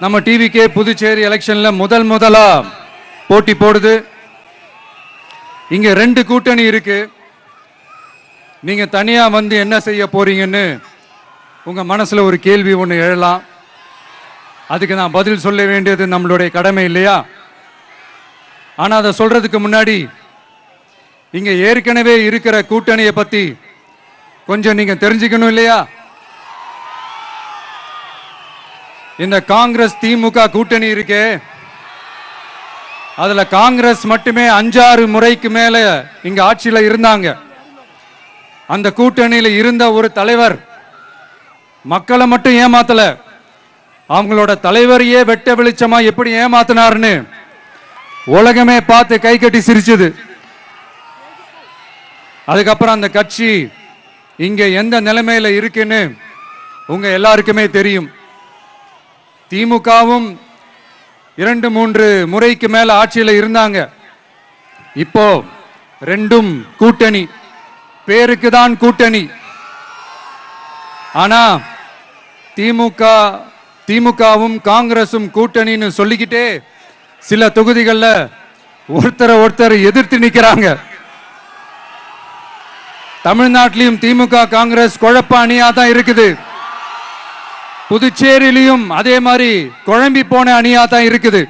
நம்ம டிவிகே புதுச்சேரி எலெக்ஷன்ல முதலா போட்டி போடுது. இங்க 2 கூட்டணி இருக்கு. நீங்க தனியா வந்து என்ன செய்ய போறீங்கன்னு உங்க மனசுல ஒரு கேள்வி ஒன்று எழலாம். அதுக்கு நான் பதில் சொல்ல வேண்டியது நம்மளுடைய கடமை இல்லையா? ஆனா அதை சொல்றதுக்கு முன்னாடி இங்க ஏற்கனவே இருக்கிற கூட்டணியை பத்தி கொஞ்சம் நீங்க தெரிஞ்சுக்கணும் இல்லையா? இந்த காங்கிரஸ் திமுக கூட்டணி இருக்கே, அதுல காங்கிரஸ் மட்டுமே 5-6 முறைக்கு மேல இங்க ஆட்சியில இருந்தாங்க. அந்த கூட்டணியில இருந்த ஒரு தலைவர் மக்களை மட்டும் ஏமாத்தல, அவங்களோட தலைவரையே வெட்ட வெளிச்சமா எப்படி ஏமாத்தினார்னு உலகமே பார்த்து கை கட்டி சிரிச்சது. அதுக்கப்புறம் அந்த கட்சி இங்க எந்த நிலைமையில இருக்குன்னு உங்க எல்லாருக்குமே தெரியும். திமுகவும் 2-3 முறைக்கு மேல ஆட்சியில இருந்தாங்க. இப்போ 2ம் கூட்டணி, பேருக்கு தான் கூட்டணி. ஆனா திமுகவும் காங்கிரசும் கூட்டணின்னு சொல்லிக்கிட்டே சில தொகுதிகளில் ஒருத்தர் எதிர்த்து நிற்கிறாங்க. தமிழ்நாட்டிலையும் திமுக காங்கிரஸ் குழப்ப அணியா தான் இருக்குது. புதுச்சேரியிலையும் அதே மாதிரி குழம்பி போன அணியா தான் இருக்குது.